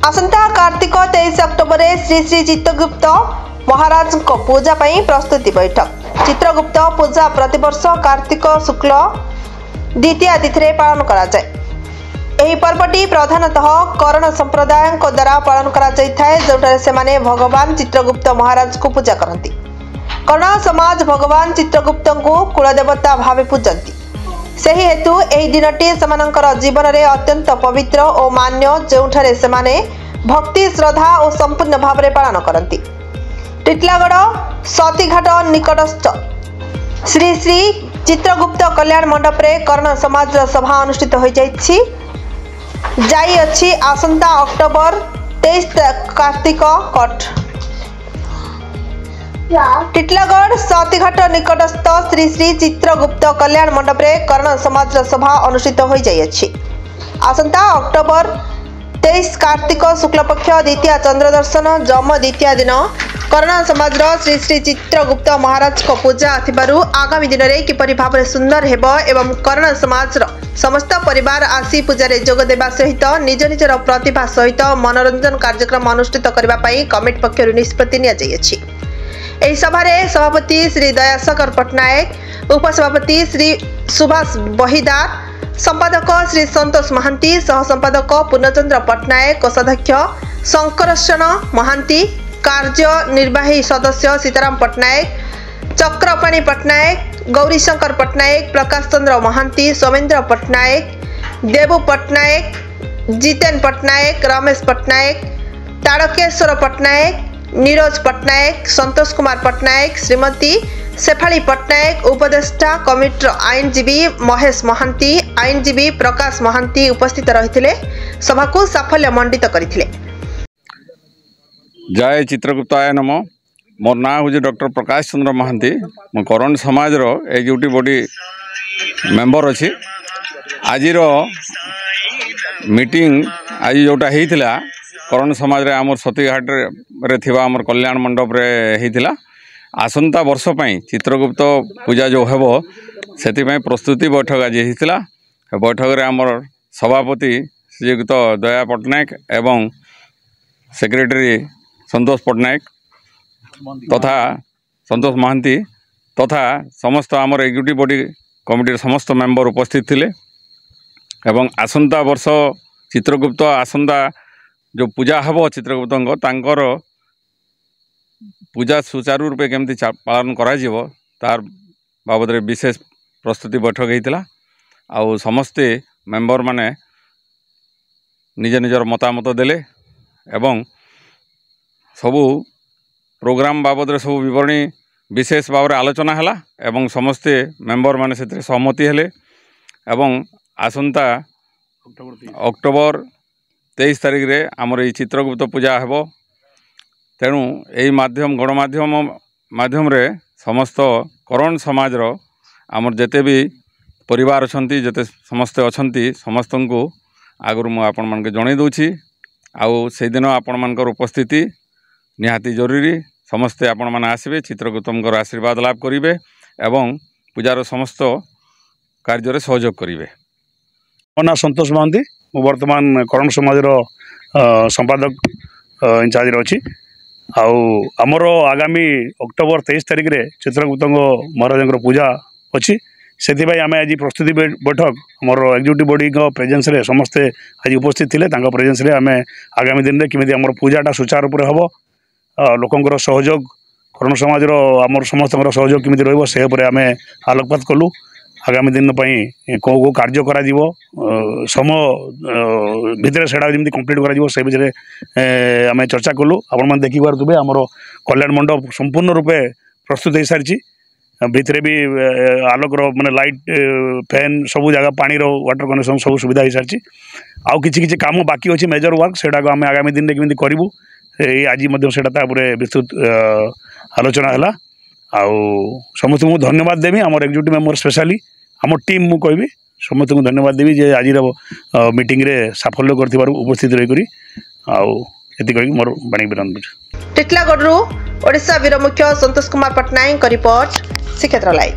आसंता Kartik 23 October Shri Shri Chitragupta महाराज पूजा प्रस्तुति बैठक। चित्रगुप्त पूजा प्रतिवर्ष कार्तिक शुक्ल द्वितीय तिथि पालन करा जाए। पर्वटी प्रधानतः कर्ण संप्रदाय द्वारा पालन करा जाए, जोठारे से भगवान चित्रगुप्त महाराज को पूजा करती। कर्ण समाज भगवान चित्रगुप्त को कुलदेवता भावे पूजती। सही हेतु एही दिनटी सेमानंकर जीवन में अत्यंत पवित्र और मान्य, जोठारे से भक्ति श्रद्धा और संपूर्ण भाव में पालन करती। टिटलागढ़ सतीघाट निकटस्थ श्री श्री चित्रगुप्त कल्याण मंडप रे कर्ण समाज सभा अनुष्ठित हो जाई आसंता अक्टोबर 23 कार्तिक कट। टिटलागढ़ सतीघाट निकटस्थ श्री श्री चित्रगुप्त कल्याण मंडप रे कर्ण समाज सभा अनुष्ठित हो जाई आसंता अक्टोबर 23 कार्तिक शुक्ल पक्ष द्वितीय चंद्र दर्शन जम द्वितीय दिन कर्ण समाज श्री श्री चित्रगुप्त महाराज को पूजा आथिबारु आगामी दिन में किपरि भाव सुंदर हेबो एवं कर्ण समाज समस्त परिवार आसी पूजा रे जोग देबा सहित निज निजर प्रतिभा सहित मनोरंजन कार्यक्रम अनुष्ठित करबा पई कमिटी पक्षरु निष्पत्ति निया जायछि। एही सभारे सभापति श्री दयाशंकर पटनायक, उपसभापति श्री सुभाष बहिदार, संपादक श्री संतोष महांती, सह संपादक पूर्णचंद्र पटनायक, कोषाध्यक्ष शंकरशन महांती, कार्यनिर्वाही सदस्य सीताराम पटनायक, चक्रपाणी पटनायक, गौरीशंकर पटनायक, प्रकाश चंद्र महांती, सोमेन्द्र पटनायक, देवु पटनायक, जितेन पटनायक, रमेश पटनायक, तारकेश्वर पटनायक, नीरज पटनायक, संतोष कुमार पटनायक, श्रीमती शेफाली पटनायक, उपदेष्टा कमिटर आईनजीवी महेश महांती, आईनजीवी प्रकाश महांती उपस्थित रही सभा को साफल्य मंडित करथिले। जय चित्रगुप्ताय नमः। मोर ना हूँ डॉक्टर प्रकाश चंद्र महांती। मो कर्ण समाज एग्जीक्यूटिव बॉडी मेंबर अच्छी। आज मीटिंग आज जोटा होता कर्ण समाज आमर सतीघाट रे थिबा आमर कल्याण मंडप रे होता। आसंता वर्ष पई चित्रगुप्त पूजा जो हेबो सेति पई प्रस्तुति बैठक आज होता। बैठक रे आमर सभापति श्रीयुक्त दया पटनायक एवं सेक्रेटरी संतोष पटनायक तथा संतोष महांती तथा समस्त आमर एग्जीक्यूटिव बॉडी कमिटी समस्त मेंबर उपस्थित थिले। एवं आसंता वर्ष चित्रगुप्त आसंता जो पूजा हेबो चित्रगुप्त तांकर पूजा सुचारू रूपे केमती पालन करा जीवो तार बाबद रे विशेष प्रस्तुति बैठक होता। आउ समस्ते मेंबर माने निज निजर मतामत देले एवं सबू प्रोग्राम बाबद रे सबू विवरणी विशेष भाव में आलोचना है एवं समस्ते मेंबर माने से सहमति हेले। एवं आसंता अक्टोबर 23 तारिख रे आमर ये चित्रगुप्त पूजा हेबो। तेणु यही माध्यम गणमाध्यम रे समस्त कर्ण समाज आमर जेते भी परिवार अछंती जेते समस्ते अछंती समस्त को आगुर मु आपण मान के जणै दउछि। आउ से दिन आपण मानकर उपस्थिति निहाती जरूरी। समस्ते आपण माने आसबे चित्रगुप्तमकर आशीर्वाद लाभ करिवे एवं पूजार समस्त कार्य रे सहयोग करिवे। मोना संतोष महांती, मु वर्तमान कर्ण समाज संपादक इंचार्ज अच्छी। आमर आगामी अक्टोबर 23 तारिख रे चित्रगुप्त महाराज पूजा अच्छी। से आम आज प्रस्तुति बैठक आमर एग्जीक्यूटिव बॉडी प्रेजेंस रे समस्ते आज उपस्थित थिले। तांका प्रेजेंस रे आम आगामी दिन में किमिति आमर पूजाटा सुचारू रूप हम लोकंर सहयोग कर्ण समाज आमर समस्त सहयोग किमिति रहिबो से उपरे आम आलोकपात कलु। आगामी दिन को कार्य करा जीवो समय भितर सेटा जमी कंप्लीट करा जीवो से विषय आम चर्चा कलु। आपण मैंने देखि पारे आमर कल्याण मंडप संपूर्ण रूपे प्रस्तुत हो सारी। भितर भी आलोक माने लाइट फैन सबू जगह पानी वाटर कनेक्शन सब सुविधा हो सारी। आउ किछि काम बाकी अच्छी मेजर वर्क सेटा को आम आगामी दिन में केमिति करिवु आज विस्तृत आलोचना है। आउ समस्त को धन्यवाद देवी आम एग्जीक्यूटिव मेंबर स्पेशली आम टीम मु कहबी समस्त को धन्यवाद देवी जे आज मीटिंग रे साफल्य कर उपस्थित रही। आउ एति कहि मोर बाणी विराम। टिटलागढ़ ओडिशा वीर मुख्य संतोष कुमार पटनायक रिपोर्ट श्रीक्षेत्र लाइव।